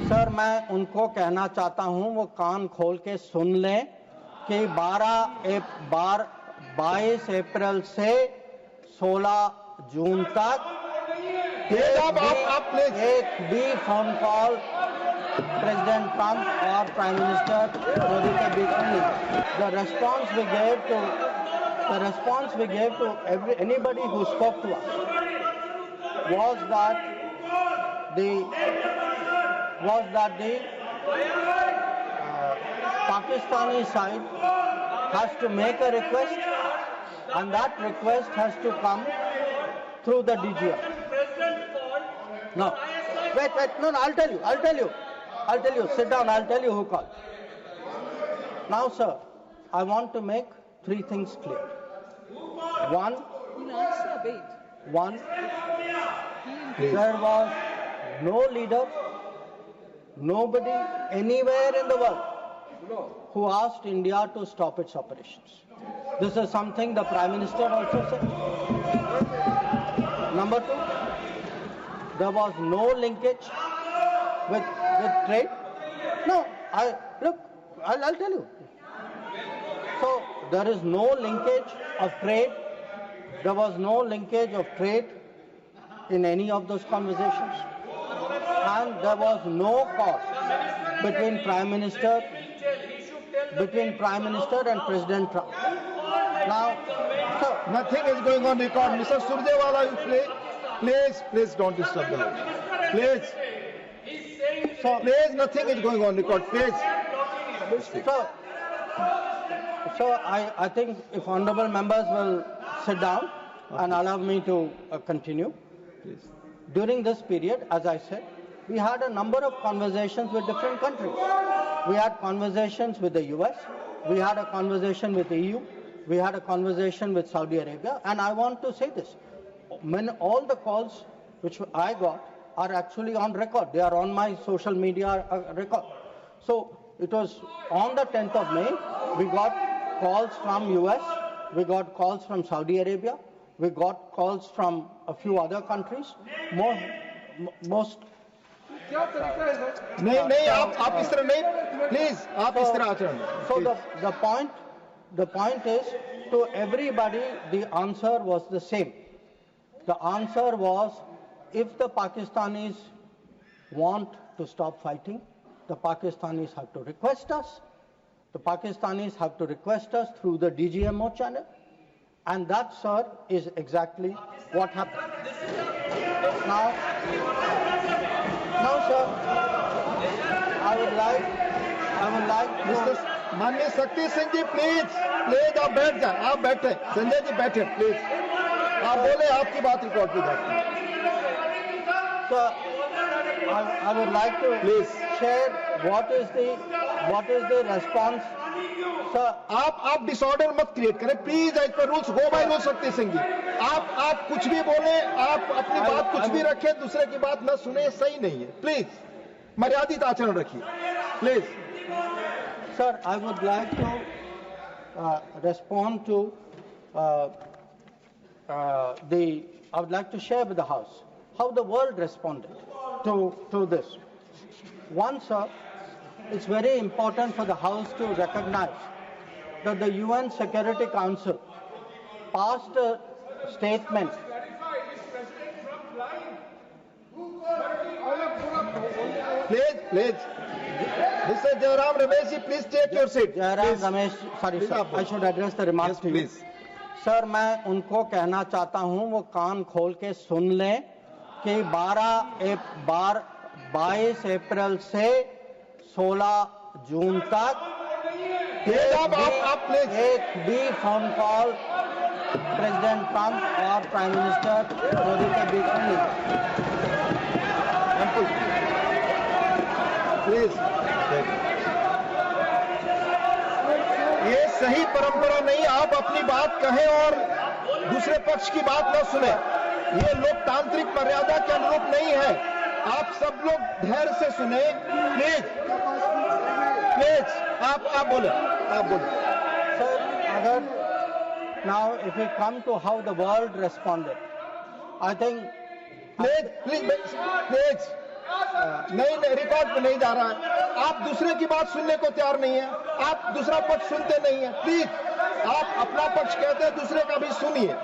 Sir, मैं उनको कहना चाहता हूं वो कान खोल के सुन लें कि 22 अप्रैल से 16 जून तक एक भी फोन कॉल प्रेसिडेंट ट्रंप और प्राइम मिनिस्टर मोदी के बीच में नहीं। The response we gave to anybody who spoke to us was that the Pakistani side has to make a request, and that request has to come through the DGM. No, wait, no, I'll tell you. Sit down, I'll tell you who called. Now, sir, I want to make 3 things clear. One, there was no leader, nobody anywhere in the world who asked India to stop its operations. This is something the Prime Minister also said. Number 2, there was no linkage with trade. No, I'll tell you. So there is no linkage of trade. There was no linkage of trade in any of those conversations, and there was no cause between Prime Minister and President Trump. Now, so nothing is going on record. Mr. Surjewala, you please don't disturb them. Please, nothing is going on record. Please. So I think if honorable members will sit down and allow me to continue. Please. During this period, as I said, we had a number of conversations with different countries. We had conversations with the US, we had a conversation with the EU, we had a conversation with Saudi Arabia, and I want to say this. All the calls which I got are actually on record. They are on my social media record. So it was on the 10th of May, we got calls from US, we got calls from Saudi Arabia, we got calls from a few other countries. Most नहीं आप इस तरह नहीं, please आप इस तरह आचरण. So the point is, to everybody the answer was the same. The answer was, if the Pakistanis want to stop fighting, the Pakistanis have to request us. The Pakistanis have to request us through the DGMO channel, and that, sir, is exactly what happened. Now, sir, I would like mister माननीय शक्ति सिंह जी, please आप बैठ जाए. आप बैठे, संजय जी बैठे, please आप बोले, आपकी बात रिकॉर्ड पे जाती है. Sir, I would like to Please. share what is the response. Sir, आप डिसऑर्डर मत क्रिएट करें please. As per rules, go by rules. Shakti Singh जी, आप कुछ भी बोले, आप अपनी बात कुछ भी रखें, दूसरे की बात न सुने, सही नहीं है. प्लीज मर्यादित आचरण रखिए, please. Sir, I would like to respond to I would like to share with the House how the world responded to this. One, sir, it's very important for the House to recognize that the UN Security Council passed a statement. Please. Mr. Jairam Ramesh, please take your seat. Jairam Ramesh, sorry sir, I should address the remarks to you. Please. Sir, मैं उनको कहना चाहता हूं वो कान खोल के सुन लें कि 22 अप्रैल से 16 जून तक एक भी फोन कॉल प्रेसिडेंट ट्रंप और प्राइम मिनिस्टर मोदी के बीच में नहीं. प्लीज, ये सही परंपरा नहीं. आप अपनी बात कहें और दूसरे पक्ष की बात न सुने. ये लोकतांत्रिक मर्यादा के अनुरूप नहीं है. आप सब लोग धैर्य से सुने. प्लीज आप बोले. Sir, now if we come to how the world responded, I think please नहीं, रिकॉर्ड पे नहीं जा रहा है। आप दूसरे की बात सुनने को तैयार नहीं है, आप दूसरा पक्ष सुनते नहीं है। प्लीज आप अपना पक्ष कहते हैं, दूसरे का भी सुनिए।